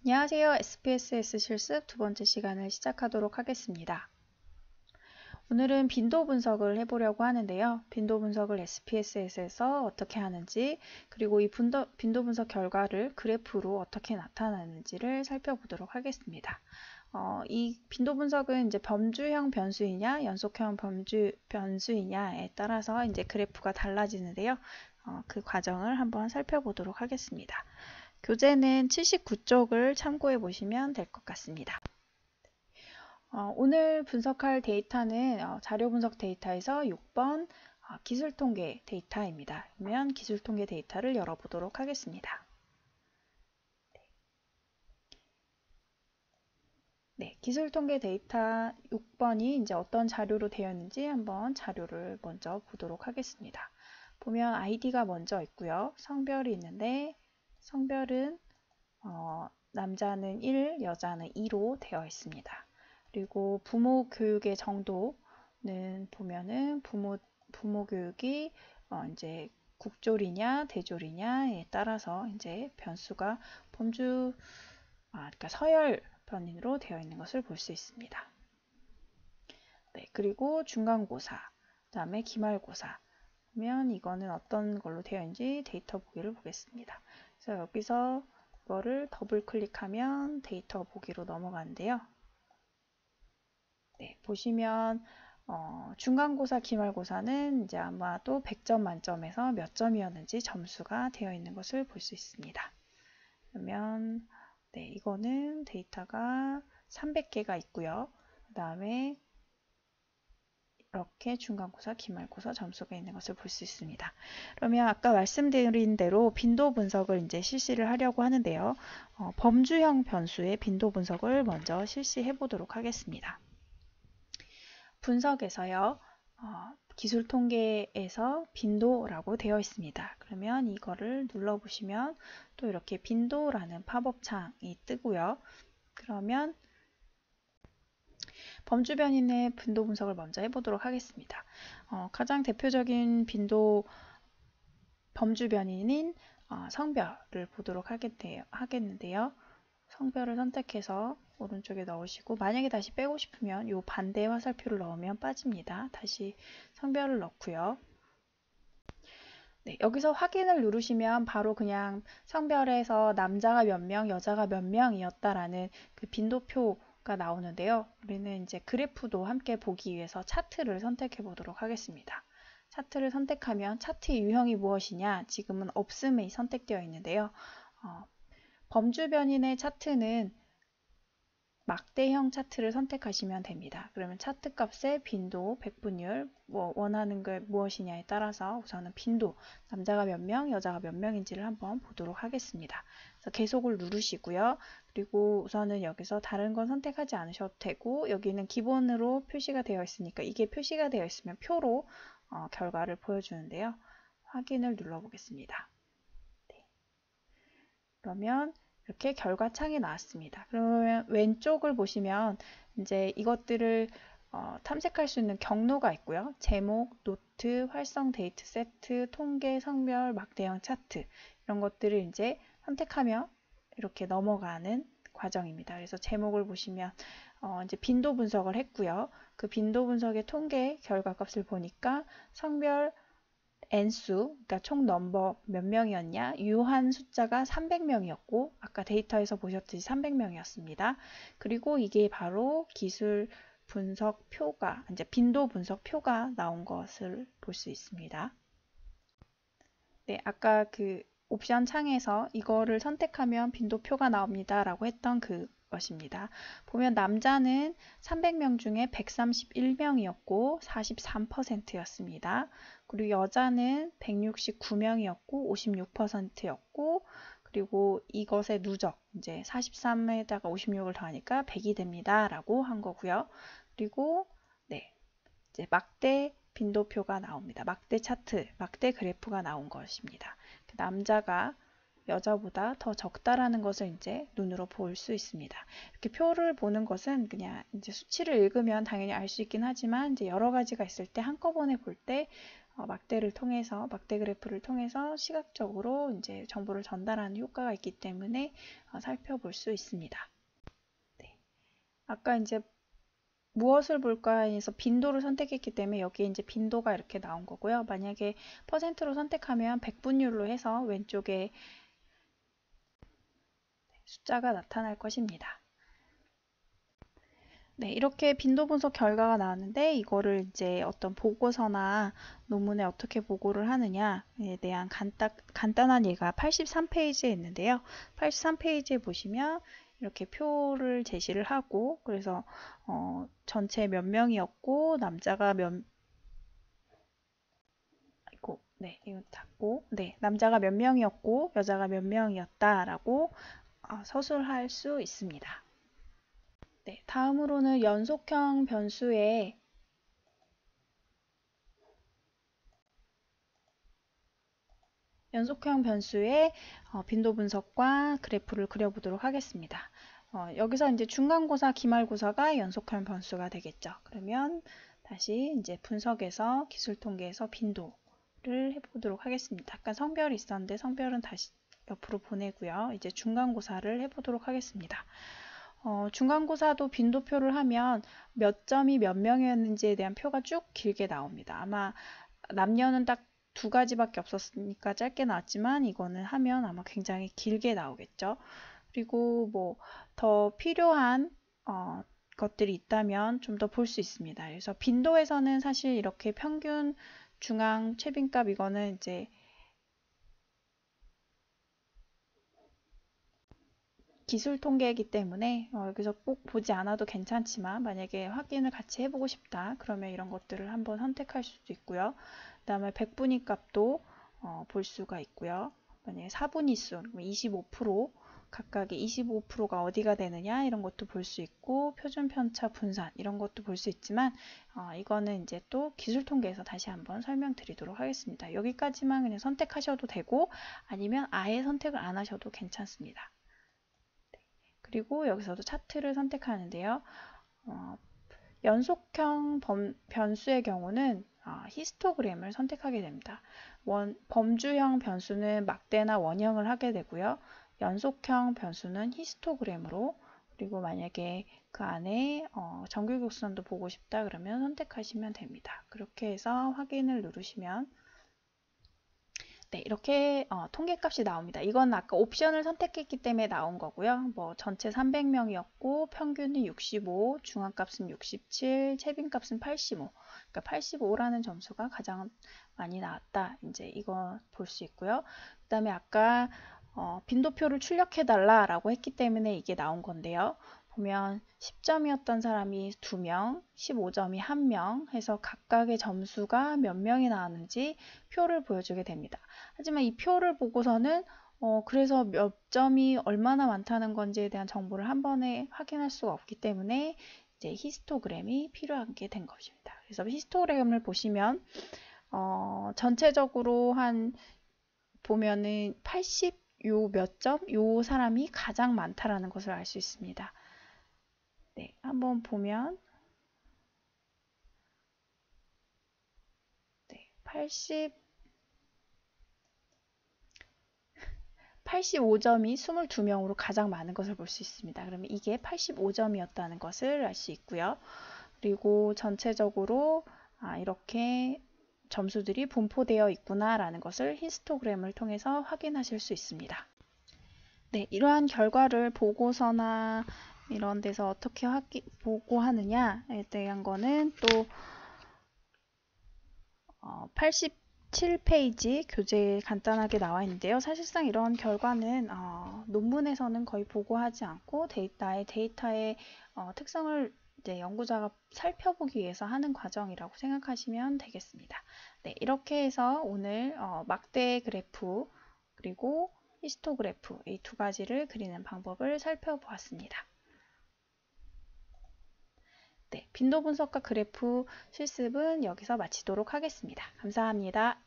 안녕하세요. SPSS 실습 두 번째 시간을 시작하도록 하겠습니다. 오늘은 빈도 분석을 해보려고 하는데요. 빈도 분석을 SPSS에서 어떻게 하는지, 그리고 이 빈도 분석 결과를 그래프로 어떻게 나타나는지를 살펴보도록 하겠습니다. 이 빈도 분석은 이제 범주형 변수이냐, 연속형 변수이냐에 따라서 이제 그래프가 달라지는데요. 그 과정을 한번 살펴보도록 하겠습니다. 교재는 79쪽을 참고해 보시면 될 것 같습니다. 오늘 분석할 데이터는 자료 분석 데이터에서 6번 기술통계 데이터입니다. 그러면 기술통계 데이터를 열어보도록 하겠습니다. 네, 기술통계 데이터 6번이 이제 어떤 자료로 되어 있는지 한번 자료를 먼저 보도록 하겠습니다. 보면 아이디가 먼저 있고요. 성별이 있는데 성별은 남자는 1, 여자는 2로 되어 있습니다. 그리고 부모 교육의 정도는 보면은 부모 교육이 이제 국졸이냐 대졸이냐에 따라서 이제 변수가 그러니까 서열 변인으로 되어 있는 것을 볼 수 있습니다. 네, 그리고 중간고사, 그다음에 기말고사. 그러면 이거는 어떤 걸로 되어 있는지 데이터 보기를 보겠습니다. 그래서 여기서 이거를 더블 클릭하면 데이터 보기로 넘어가는데요. 네, 보시면 중간고사, 기말고사는 이제 아마도 100점 만점에서 몇 점이었는지 점수가 되어 있는 것을 볼 수 있습니다. 그러면 네, 이거는 데이터가 300개가 있고요. 그 다음에 이렇게 중간고사, 기말고사 점수가 있는 것을 볼 수 있습니다. 그러면 아까 말씀드린 대로 빈도 분석을 이제 실시를 하려고 하는데요. 범주형 변수의 빈도 분석을 먼저 실시해 보도록 하겠습니다. 분석에서요. 기술 통계에서 빈도라고 되어 있습니다. 그러면 이거를 눌러보시면 또 이렇게 빈도라는 팝업 창이 뜨고요. 그러면 범주 변인의 빈도 분석을 먼저 해보도록 하겠습니다. 가장 대표적인 범주 변인인 성별을 보도록 하겠는데요. 성별을 선택해서 오른쪽에 넣으시고, 만약에 다시 빼고 싶으면 이 반대 화살표를 넣으면 빠집니다. 다시 성별을 넣고요. 네, 여기서 확인을 누르시면 바로 그냥 성별에서 남자가 몇 명, 여자가 몇 명이었다라는 그 빈도표가 나오는데요. 우리는 이제 그래프도 함께 보기 위해서 차트를 선택해 보도록 하겠습니다. 차트를 선택하면 차트의 유형이 무엇이냐? 지금은 없음이 선택되어 있는데요. 범주 변인의 차트는 막대형 차트를 선택하시면 됩니다. 그러면 차트 값의 빈도, 백분율, 원하는 게 무엇이냐에 따라서 우선은 빈도, 남자가 몇 명, 여자가 몇 명인지를 한번 보도록 하겠습니다. 그래서 계속을 누르시고요. 그리고 우선은 여기서 다른 건 선택하지 않으셔도 되고, 여기는 기본으로 표시가 되어 있으니까 이게 표시가 되어 있으면 표로 결과를 보여주는데요. 확인을 눌러보겠습니다. 네. 그러면 이렇게 결과 창이 나왔습니다. 그러면 왼쪽을 보시면 이제 이것들을 탐색할 수 있는 경로가 있고요. 제목, 노트, 활성 데이트 세트, 통계, 성별, 막대형 차트 이런 것들을 이제 선택하면 이렇게 넘어가는 과정입니다. 그래서 제목을 보시면 이제 빈도 분석을 했고요. 그 빈도 분석의 통계 결과값을 보니까 성별 n수, 그러니까 총 넘버 몇 명이었냐? 유한 숫자가 300명이었고 아까 데이터에서 보셨듯이 300명이었습니다. 그리고 이게 바로 기술 분석 표가, 이제 빈도 분석 표가 나온 것을 볼 수 있습니다. 네, 아까 그 옵션 창에서 이거를 선택하면 빈도표가 나옵니다 라고 했던 그것입니다. 보면 남자는 300명 중에 131명이었고 43%였습니다. 그리고 여자는 169명이었고 56%였고 그리고 이것의 누적 이제 43에다가 56을 더하니까 100이 됩니다 라고 한 거고요. 그리고 네, 이제 막대 빈도표가 나옵니다. 막대 차트, 막대 그래프가 나온 것입니다. 남자가 여자보다 더 적다라는 것을 이제 눈으로 볼 수 있습니다. 이렇게 표를 보는 것은 그냥 이제 수치를 읽으면 당연히 알 수 있긴 하지만 이제 여러 가지가 있을 때 한꺼번에 볼 때 막대를 통해서, 막대 그래프를 통해서 시각적으로 이제 정보를 전달하는 효과가 있기 때문에 살펴볼 수 있습니다. 네. 아까 이제 무엇을 볼까 해서 빈도를 선택했기 때문에 여기에 이제 빈도가 이렇게 나온 거고요. 만약에 퍼센트로 선택하면 백분율로 해서 왼쪽에 숫자가 나타날 것입니다. 네, 이렇게 빈도 분석 결과가 나왔는데 이거를 이제 어떤 보고서나 논문에 어떻게 보고를 하느냐에 대한 간단한 예가 83페이지에 있는데요. 83페이지에 보시면 이렇게 표를 제시를 하고 그래서 전체 몇 명이었고 남자가 남자가 몇 명이었고 여자가 몇 명이었다라고 서술할 수 있습니다. 네, 다음으로는 연속형 변수의 빈도 분석과 그래프를 그려보도록 하겠습니다. 여기서 이제 중간고사, 기말고사가 연속형 변수가 되겠죠. 그러면 다시 이제 분석에서 기술통계에서 빈도를 해보도록 하겠습니다. 아까 성별이 있었는데 성별은 다시 옆으로 보내고요. 이제 중간고사를 해보도록 하겠습니다. 중간고사도 빈도표를 하면 몇 점이 몇 명이었는지에 대한 표가 쭉 길게 나옵니다. 아마 남녀는 딱 두 가지밖에 없었으니까 짧게 나왔지만 이거는 하면 아마 굉장히 길게 나오겠죠. 그리고 뭐 더 필요한 것들이 있다면 좀 더 볼 수 있습니다. 그래서 빈도에서는 사실 이렇게 평균, 중앙, 최빈값 이거는 이제 기술 통계이기 때문에 여기서 꼭 보지 않아도 괜찮지만 만약에 확인을 같이 해보고 싶다 그러면 이런 것들을 한번 선택할 수도 있고요. 그 다음에 백분위 값도 볼 수가 있고요. 만약에 사분위수 25% 각각의 25%가 어디가 되느냐 이런 것도 볼 수 있고 표준 편차 분산 이런 것도 볼 수 있지만 이거는 이제 또 기술 통계에서 다시 한번 설명드리도록 하겠습니다. 여기까지만 그냥 선택하셔도 되고 아니면 아예 선택을 안 하셔도 괜찮습니다. 그리고 여기서도 차트를 선택하는데요. 연속형 변수의 경우는 히스토그램을 선택하게 됩니다. 범주형 변수는 막대나 원형을 하게 되고요. 연속형 변수는 히스토그램으로 그리고 만약에 그 안에 정규곡선도 보고 싶다 그러면 선택하시면 됩니다. 그렇게 해서 확인을 누르시면 네, 이렇게 통계값이 나옵니다. 이건 아까 옵션을 선택했기 때문에 나온 거고요. 뭐 전체 300명이었고 평균은 65, 중앙값은 67, 최빈값은 85. 그러니까 85라는 점수가 가장 많이 나왔다. 이제 이거 볼 수 있고요. 그다음에 아까 빈도표를 출력해 달라라고 했기 때문에 이게 나온 건데요. 보면 10점이었던 사람이 2명, 15점이 1명 해서 각각의 점수가 몇 명이 나왔는지 표를 보여주게 됩니다. 하지만 이 표를 보고서는 그래서 몇 점이 얼마나 많다는 건지에 대한 정보를 한 번에 확인할 수가 없기 때문에 이제 히스토그램이 필요한 게 된 것입니다. 그래서 히스토그램을 보시면 전체적으로 한 보면은 80 요 몇 점, 요 사람이 가장 많다라는 것을 알 수 있습니다. 네, 한번 보면 네, 85점이 22명으로 가장 많은 것을 볼 수 있습니다. 그러면 이게 85점이었다는 것을 알 수 있고요. 그리고 전체적으로 이렇게 점수들이 분포되어 있구나라는 것을 히스토그램을 통해서 확인하실 수 있습니다. 네, 이러한 결과를 보고서나 이런 데서 어떻게 보고하느냐에 대한 거는 또 87페이지 교재에 간단하게 나와 있는데요. 사실상 이런 결과는 논문에서는 거의 보고하지 않고 나의 데이터의 특성을 이제 연구자가 살펴보기 위해서 하는 과정이라고 생각하시면 되겠습니다. 네, 이렇게 해서 오늘 막대 그래프 그리고 히스토그래프 이 두 가지를 그리는 방법을 살펴보았습니다. 네, 빈도 분석과 그래프 실습은 여기서 마치도록 하겠습니다. 감사합니다.